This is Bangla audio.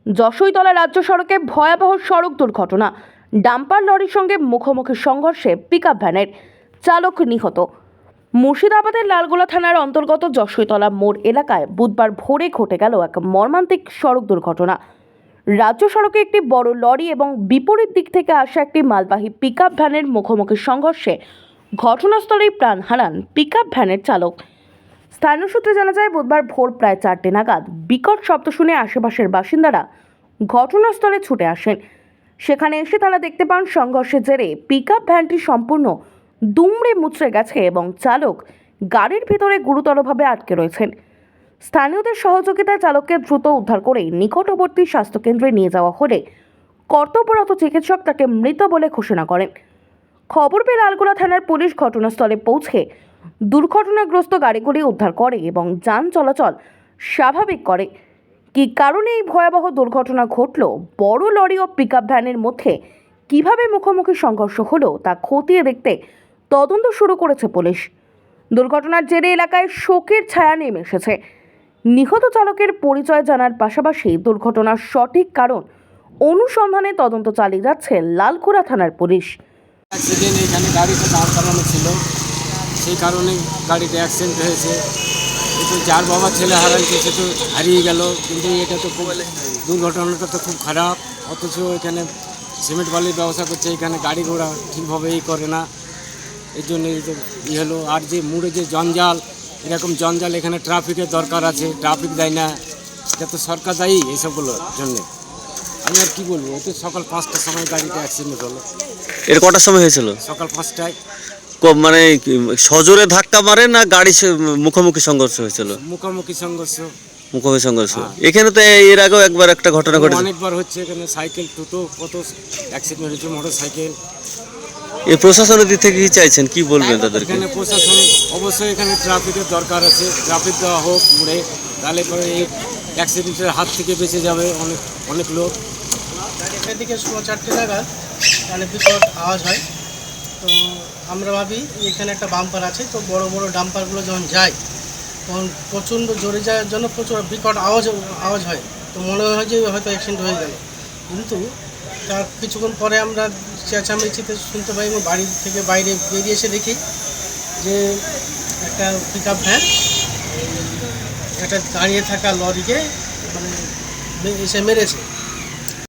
যশোইতলা রাজ্য সড়কে ভয়াবহ সড়ক দুর্ঘটনা। ডাম্পার লরির সঙ্গে মুখোমুখি সংঘর্ষে পিকআপ ভ্যানের চালক নিহত। মুর্শিদাবাদের লালগোলা থানার অন্তর্গত যশোইতলা মোড় এলাকায় বুধবার ভোরে ঘটে গেল এক মর্মান্তিক সড়ক দুর্ঘটনা। রাজ্য সড়কে একটি বড় লরি এবং বিপরীত দিক থেকে আসা একটি মালবাহী পিকআপ ভ্যানের মুখোমুখি সংঘর্ষে ঘটনাস্থলেই প্রাণ হারান পিকআপ ভ্যানের চালক। স্থানীয় সূত্রে জানা যায়, বুধবার ভোর প্রায় 4টে নাগাদ বিকট শব্দ শুনে আশেপাশের বাসিন্দারা ঘটনাস্থলে ছুটে আসেন। সেখানে এসে তারা দেখতে পান সংঘর্ষের জেরে পিকআপ ভ্যানটি সম্পূর্ণ দুমড়ে মুচড়ে গেছে এবং চালক গাড়ির ভিতরে গুরুতরভাবে আটকে রয়েছেন। স্থানীয়দের সহযোগিতায় চালককে দ্রুত উদ্ধার করে নিকটবর্তী স্বাস্থ্যকেন্দ্রে নিয়ে যাওয়া হলে কর্তব্যরত চিকিৎসক তাকে মৃত বলে ঘোষণা করেন। খবর পেয়ে লালগোলা থানার পুলিশ ঘটনাস্থলে পৌঁছে দুর্ঘটনাগ্রস্ত গাড়িগুলি উদ্ধার করে এবং যান চলাচল স্বাভাবিক করে। কী কারণে এই ভয়াবহ দুর্ঘটনা ঘটল, বড় লরি ও পিকআপ ভ্যানের মধ্যে কিভাবে মুখোমুখি সংঘর্ষ হলো তা খতিয়ে দেখতে তদন্ত শুরু করেছে পুলিশ। দুর্ঘটনার জেরে এলাকায় শোকের ছায়া নেমে এসেছে। নিহত চালকের পরিচয় জানার পাশাপাশি দুর্ঘটনার সঠিক কারণ অনুসন্ধানে তদন্ত চালিয়ে যাচ্ছে লালগোলা থানার পুলিশ। অ্যাক্সিডেন্ট এখানে গাড়িটা দাঁড় করানো ছিল, সেই কারণে গাড়িটা অ্যাক্সিডেন্ট হয়েছে। কিন্তু যার বাবা ছেলে হারাইছে সে তো হারিয়ে গেল, কিন্তু এটা তো খুব দুর্ঘটনাটা তো খুব খারাপ। অথচ এখানে সিমেন্ট বালির ব্যবসা করছে, এখানে গাড়ি ঘোড়া ঠিকভাবে করে না, এই জন্যই তো হলো। আর যে মুড়ে যে জঞ্জাল, এরকম জঞ্জাল এখানে ট্রাফিকের দরকার আছে, ট্রাফিক দেয় না, এটা তো সরকার দায়ী এসবগুলোর জন্যে। আমি আর কী বলবো, তো সকাল 5টার সময় গাড়িটা অ্যাক্সিডেন্ট হলো। এর কটার সময় হয়েছিল? সকাল 5টায়। মানে সজোরে ধাক্কা মারে না গাড়ি মুখোমুখি সংঘর্ষ হয়েছিল? মুখোমুখি সংঘর্ষ। মুখোমুখি সংঘর্ষ। এখানে তো এর আগেও একবার একটা ঘটনা ঘটেছে। অনেকবার হচ্ছে এখানে, সাইকেল টোটো কত অ্যাক্সিডেন্ট হয়েছে, মোটর সাইকেল। এই প্রশাসনের দিক থেকে কি চাইছেন, কি বলবেন তাদেরকে? এখানে প্রশাসন অবশ্যই এখানে ট্রাফিকের দরকার আছে, ট্রাফিক দেওয়া হোক মুড়ে, তাহলে পরে এই অ্যাক্সিডেন্টের হাত থেকে বেঁচে যাবে অনেক অনেক লোক। এদিকে 4টে নাগাদ মানে বিকট আওয়াজ হয়, তো আমরা ভাবি এখানে একটা বাম্পার আছে, তো বড় বড় ডাম্পারগুলো যখন যায় তখন প্রচণ্ড জোরে যাওয়ার জন্য প্রচুর বিকট আওয়াজ হয়, তো মনে হয় যে হয়তো অ্যাক্সিডেন্ট হয়ে গেল। কিন্তু তার কিছুক্ষণ পরে আমরা চেঁচামেচিতে শুনতে পাই এবং বাড়ি থেকে বাইরে বেরিয়ে এসে দেখি যে একটা পিকআপ ভ্যান একটা দাঁড়িয়ে থাকা লরিকে মানে এসে মেরেছে।